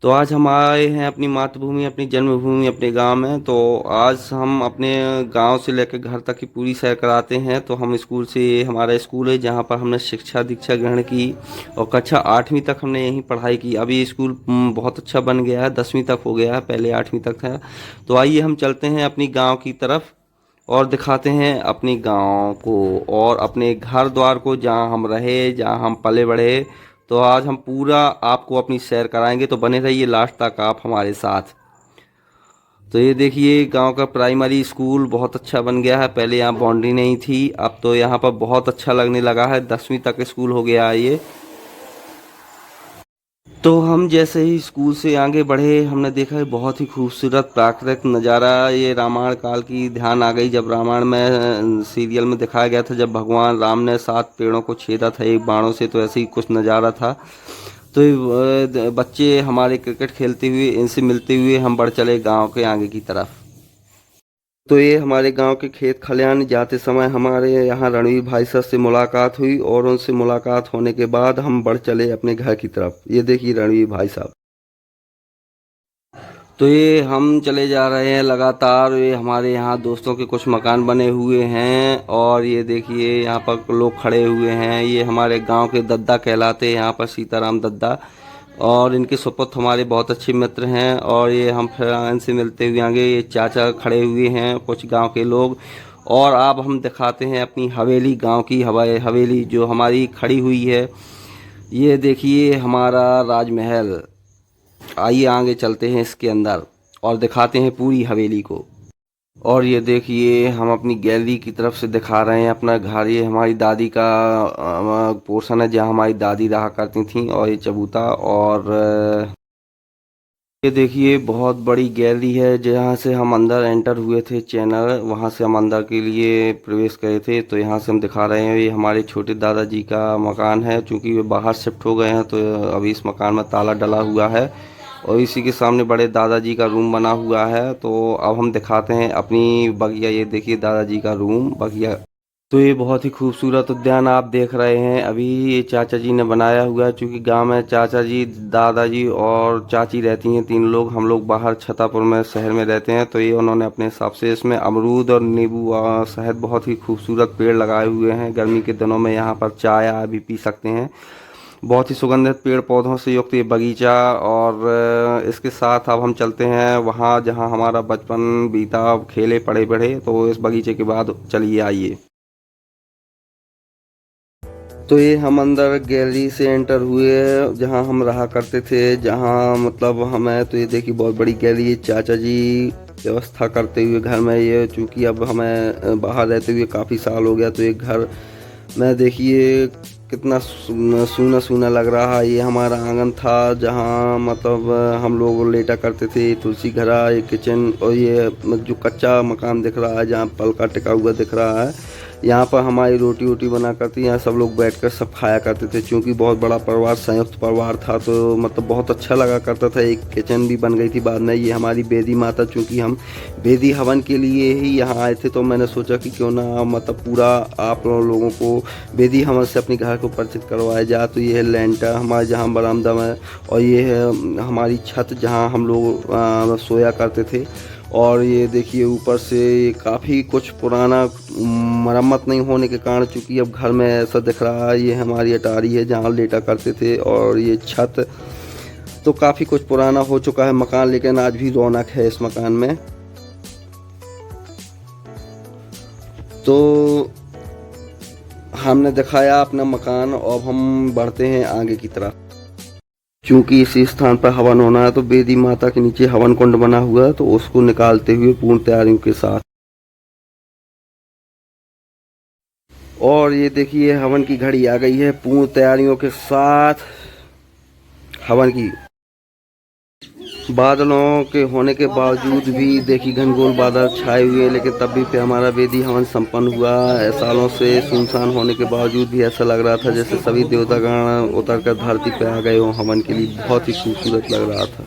तो आज हम आए हैं अपनी मातृभूमि, अपनी जन्मभूमि, अपने गांव में। तो आज हम अपने गांव से लेकर घर तक की पूरी सैर कराते हैं। तो हम स्कूल से, ये हमारा स्कूल है जहां पर हमने शिक्षा दीक्षा ग्रहण की और कक्षा 8वीं तक हमने यहीं पढ़ाई की। अभी ये स्कूल बहुत अच्छा बन गया है, 10वीं तक हो गया है, पहले 8वीं तक था। तो आइए हम चलते हैं अपनी गाँव की तरफ और दिखाते हैं अपनी गांव को और अपने घर द्वार को, जहां हम रहे, जहां हम पले बढ़े। तो आज हम पूरा आपको अपनी सैर कराएंगे, तो बने रहिए लास्ट तक आप हमारे साथ। तो ये देखिए, गांव का प्राइमरी स्कूल बहुत अच्छा बन गया है। पहले यहाँ बाउंड्री नहीं थी, अब तो यहाँ पर बहुत अच्छा लगने लगा है। 10वीं तक स्कूल हो गया है ये। तो हम जैसे ही स्कूल से आगे बढ़े, हमने देखा है बहुत ही खूबसूरत प्राकृतिक नज़ारा। ये रामायण काल की ध्यान आ गई, जब रामायण में सीरियल में दिखाया गया था, जब भगवान राम ने 7 पेड़ों को छेदा था एक बाणों से, तो ऐसे ही कुछ नज़ारा था। तो बच्चे हमारे क्रिकेट खेलते हुए, इनसे मिलते हुए हम बढ़ चले गांव के आगे की तरफ। तो ये हमारे गांव के खेत खलिहान जाते समय हमारे यहाँ रणवीर भाई साहब से मुलाकात हुई और उनसे मुलाकात होने के बाद हम बढ़ चले अपने घर की तरफ। ये देखिए रणवीर भाई साहब। तो ये हम चले जा रहे हैं लगातार। ये हमारे यहाँ दोस्तों के कुछ मकान बने हुए हैं और ये देखिए यहाँ पर लोग खड़े हुए हैं। ये हमारे गांव के दद्दा कहलाते हैं यहाँ पर, सीताराम दद्दा। और इनके सुपुत्र हमारे बहुत अच्छे मित्र हैं। और ये हम फिर इनसे मिलते हुए आगे, ये चाचा खड़े हुए हैं, कुछ गांव के लोग। और अब हम दिखाते हैं अपनी हवेली, गांव की हवेली जो हमारी खड़ी हुई है। ये देखिए हमारा राजमहल। आइए आगे चलते हैं इसके अंदर और दिखाते हैं पूरी हवेली को। और ये देखिए हम अपनी गैलरी की तरफ से दिखा रहे हैं अपना घर। ये हमारी दादी का पोर्शन है, जहाँ हमारी दादी रहा करती थी। और ये चबूता, और ये देखिए बहुत बड़ी गैलरी है, जहाँ से हम अंदर एंटर हुए थे चैनल, वहाँ से हम अंदर के लिए प्रवेश करे थे। तो यहाँ से हम दिखा रहे हैं, ये हमारे छोटे दादाजी का मकान है। चूँकि वे बाहर शिफ्ट हो गए हैं, तो अभी इस मकान में ताला डला हुआ है। और इसी के सामने बड़े दादाजी का रूम बना हुआ है। तो अब हम दिखाते हैं अपनी बगिया। ये देखिए दादाजी का रूम, बगिया। तो ये बहुत ही खूबसूरत उद्यान आप देख रहे हैं, अभी ये चाचा जी ने बनाया हुआ है। क्योंकि गांव में चाचा जी, दादाजी और चाची रहती हैं, 3 लोग। हम लोग बाहर छतापुर में शहर में रहते हैं। तो ये उन्होंने अपने हिसाब से इसमें अमरूद और नींबू और शहद, बहुत ही खूबसूरत पेड़ लगाए हुए हैं। गर्मी के दिनों में यहाँ पर चाय भी पी सकते हैं। बहुत ही सुगंधित पेड़ पौधों से युक्त ये बगीचा। और इसके साथ अब हम चलते हैं वहाँ जहाँ हमारा बचपन बीता, खेले पड़े बढ़े। तो इस बगीचे के बाद चलिए आइए। तो ये हम अंदर गैलरी से एंटर हुए, जहाँ हम रहा करते थे, जहाँ मतलब हमें, तो ये देखिए बहुत बड़ी गैलरी। चाचा जी व्यवस्था करते हुए घर में, ये चूँकि अब हमें बाहर रहते हुए काफ़ी साल हो गया, तो ये घर में देखिए कितना सूना सूना लग रहा है। ये हमारा आंगन था, जहाँ मतलब हम लोग लेटा करते थे। तुलसी घरा, ये किचन, और ये जो कच्चा मकान दिख रहा है, जहाँ पलका टिका हुआ दिख रहा है, यहाँ पर हमारी रोटी वोटी बना करती, यहाँ सब लोग बैठकर सब खाया करते थे। क्योंकि बहुत बड़ा परिवार, संयुक्त परिवार था, तो मतलब बहुत अच्छा लगा करता था। एक किचन भी बन गई थी बाद में। ये हमारी बेदी माता, चूँकि हम बेदी हवन के लिए ही यहाँ आए थे, तो मैंने सोचा कि क्यों ना मतलब पूरा आप लोगों को बेदी हवन से अपने घर को परिचित करवाया जाए। तो ये है लेंटर हमारे, जहाँ बरामदा में। और ये है हमारी छत, जहाँ हम लोग सोया करते थे। और ये देखिए ऊपर से काफ़ी कुछ पुराना, मरम्मत नहीं होने के कारण, चूँकि अब घर में ऐसा दिख रहा है। ये हमारी अटारी है, जहाँ लेटा करते थे। और ये छत तो काफ़ी कुछ पुराना हो चुका है मकान, लेकिन आज भी रौनक है इस मकान में। तो हमने दिखाया अपना मकान, और हम बढ़ते हैं आगे की तरफ। क्योंकि इसी स्थान पर हवन होना है, तो बेदी माता के नीचे हवन कुंड बना हुआ है, तो उसको निकालते हुए पूर्ण तैयारियों के साथ। और ये देखिए हवन की घड़ी आ गई है, पूर्ण तैयारियों के साथ हवन की। बादलों के होने के बावजूद भी देखिए घनघोर बादल छाए हुए हैं, लेकिन तब भी पे हमारा वेदी हवन संपन्न हुआ। सालों से सुनसान होने के बावजूद भी ऐसा लग रहा था जैसे सभी देवतागण उतर कर धरती पे आ गए हों हवन के लिए। बहुत ही खूबसूरत लग रहा था।